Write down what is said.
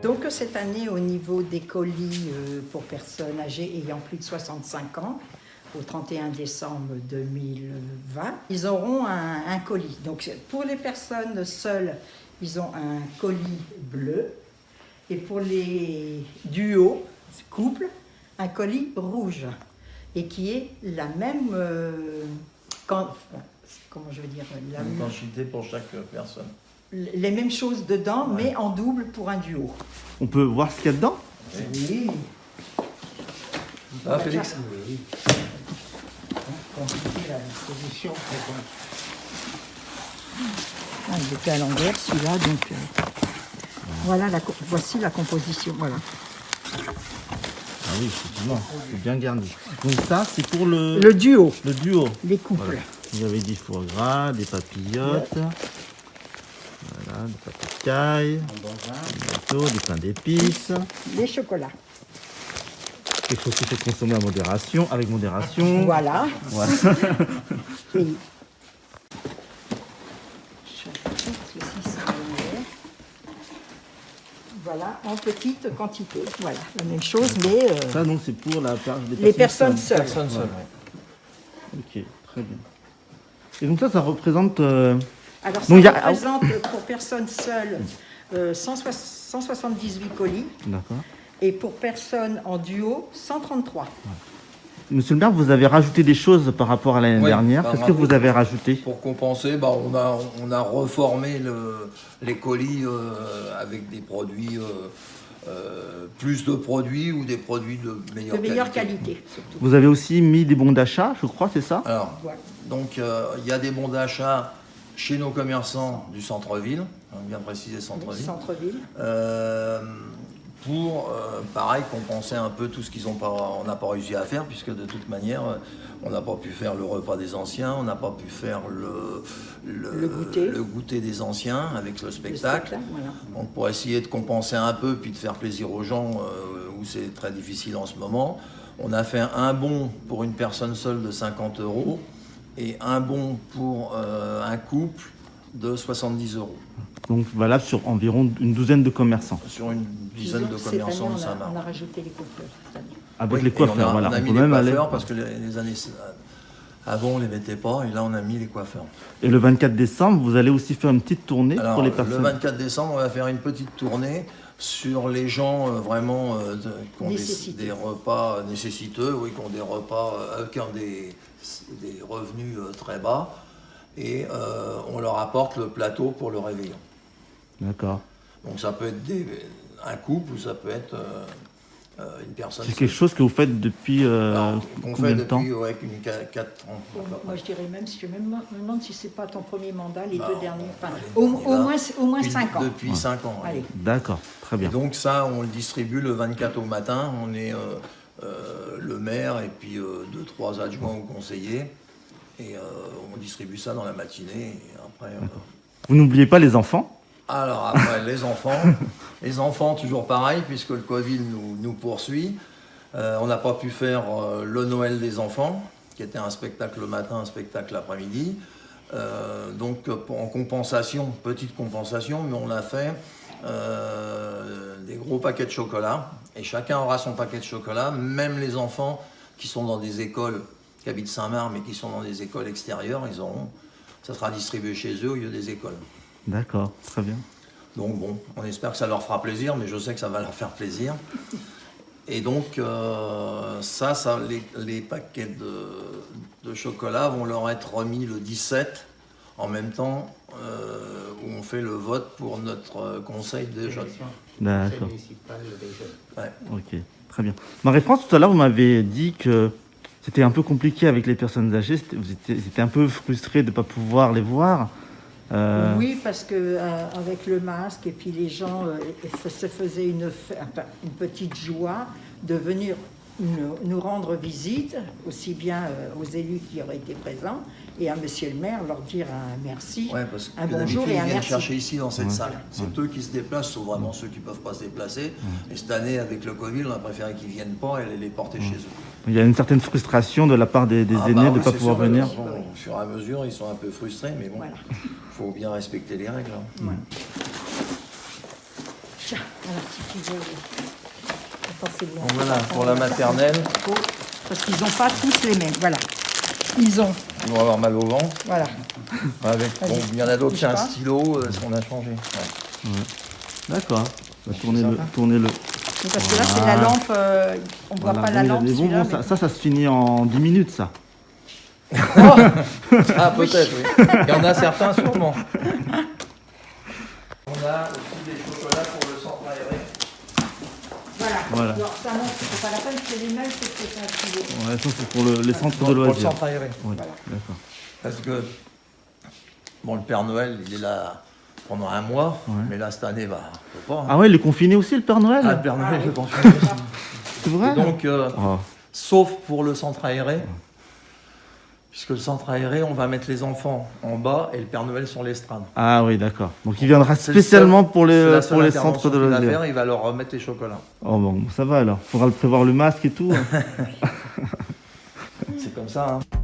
Donc cette année, au niveau des colis pour personnes âgées ayant plus de 65 ans, au 31 décembre 2020, ils auront un colis. Donc pour les personnes seules, ils ont un colis bleu. Et pour les duos, couples, un colis rouge. Et qui est la même... comment je veux dire la même quantité pour chaque personne. Les mêmes choses dedans, ouais. Mais en double pour un duo. On peut voir ce qu'il y a dedans? Oui. Ah, Félix? Oui. La disposition. Ah, il était à l'envers celui-là, donc voilà, voici la composition. Voilà. Ah oui, effectivement, c'est bien garni. Donc ça, c'est pour le duo. Le duo. Les couples. Voilà. Vous avez du foie gras, des papillotes, ouais. Voilà, des papicailles, des gâteaux, des pains d'épices. Des chocolats. Quelque chose qu'il faut consommer avec modération. Voilà. Voilà. Et... Voilà, en petite quantité. Voilà, la même chose, mais... Ça, donc, c'est pour les personnes seules. Personnes seules, ouais. Ok, très bien. Et donc ça représente... Alors, ça représente pour personnes seules 178 colis. D'accord. Et pour personnes en duo, 133. Ouais. Monsieur le maire, vous avez rajouté des choses par rapport à l'année dernière. Qu'est-ce que vous avez rajouté? Pour compenser, on a reformé les colis avec des produits, plus de produits ou des produits de meilleure qualité. Surtout. Vous avez aussi mis des bons d'achat, je crois, c'est ça? Alors, ouais. Donc il y a des bons d'achat chez nos commerçants du centre-ville, bien précisé centre-ville. Centre-ville. Pour, pareil, compenser un peu tout ce on n'a pas réussi à faire, puisque de toute manière, on n'a pas pu faire le repas des anciens, on n'a pas pu faire le goûter des anciens avec le spectacle. Voilà. Donc pour essayer de compenser un peu, puis de faire plaisir aux gens, où c'est très difficile en ce moment, on a fait un bon pour une personne seule de 50 € et un bon pour un couple de 70 €. Donc valable sur environ une douzaine de commerçants. Sur une dizaine de commerçants de Saint-Marc. On a rajouté les coiffeurs cette année. Avec les coiffeurs, voilà. On a mis les coiffeurs parce que les années avant on ne les mettait pas et là on a mis les coiffeurs. Et le 24 décembre, vous allez aussi faire une petite tournée pour les personnes? Le 24 décembre, on va faire une petite tournée sur les gens vraiment qui ont des repas nécessiteux, oui, qui ont des repas, qui ont des revenus très bas. Et on leur apporte le plateau pour le réveillon. D'accord. Donc ça peut être un couple ou ça peut être une personne. C'est quelque chose que vous faites depuis combien de temps? Depuis 4 ans. Moi je dirais même, je me demande si c'est pas ton premier mandat, les deux derniers. Enfin, au moins 5 ans. Depuis 5 ans. Allez. D'accord, très bien. Et donc ça, on le distribue le 24 au matin. On est le maire et puis 2-3 adjoints ou conseillers. Et on distribue ça dans la matinée. Et après, vous n'oubliez pas les enfants? Alors après, les enfants toujours pareil, puisque le Covid nous poursuit. On n'a pas pu faire le Noël des enfants, qui était un spectacle le matin, un spectacle l'après-midi. Donc en compensation, petite compensation, mais on a fait des gros paquets de chocolat. Et chacun aura son paquet de chocolat, même les enfants qui sont dans des écoles qui habitent Saint-Marc, mais qui sont dans des écoles extérieures, ça sera distribué chez eux au lieu des écoles. D'accord, très bien. Donc bon, on espère que ça leur fera plaisir, mais je sais que ça va leur faire plaisir. Et donc, les paquets de chocolat vont leur être remis le 17, en même temps où on fait le vote pour notre conseil des jeunes. D'accord. Ouais. Ok, très bien. Marie-France, tout à l'heure, vous m'avez dit que c'était un peu compliqué avec les personnes âgées. Vous étiez un peu frustré de ne pas pouvoir les voir. Oui, parce que avec le masque et puis les gens se faisaient une petite joie de venir nous rendre visite, aussi bien aux élus qui auraient été présents et à monsieur le maire, leur dire un merci, un bonjour et un merci. Ils viennent chercher ici dans cette salle. C'est eux qui se déplacent, sauf vraiment ceux qui ne peuvent pas se déplacer. Et cette année, avec le Covid, on a préféré qu'ils ne viennent pas et les porter chez eux. Il y a une certaine frustration de la part des aînés de ne pas pouvoir venir. Au fur et à mesure, ils sont un peu frustrés, mais bon, il faut bien respecter les règles. Hein. Tiens. Alors, si tu veux, donc voilà, pour la maternelle. Parce qu'ils n'ont pas tous les mêmes. Voilà. Ils vont avoir mal au ventre. Voilà. Bon, il y en a d'autres, c'est un stylo, ce qu'on a changé. Ouais. D'accord. Tournez-le. Parce que là, c'est la lampe, on ne voit pas la lampe. Mais bon, ça se finit en 10 minutes, ça. Ah, peut-être, oui. Il y en a certains, sûrement. On a aussi des chocolats pour le centre aéré. Voilà. Alors, ça montre, c'est pas la peine, c'est les mêmes, c'est un stylo. Ouais, ça, c'est pour les centres de loisirs. Pour le centre aéré. Oui, voilà. D'accord. Parce que, bon, le Père Noël, il est là pendant un mois, mais là, cette année, bah, on peut pas. Hein. Ah ouais, il est confiné aussi, le Père Noël? Ah, le Père Noël, il est confiné aussi. C'est vrai? Et donc, sauf pour le centre aéré, puisque le centre aéré, on va mettre les enfants en bas et le Père Noël sur l'estrade. Ah oui, d'accord. Donc il viendra spécialement pour les centres de loisirs. Il va leur remettre les chocolats. Oh bon, ça va alors. Il faudra le prévoir le masque et tout. C'est comme ça, hein.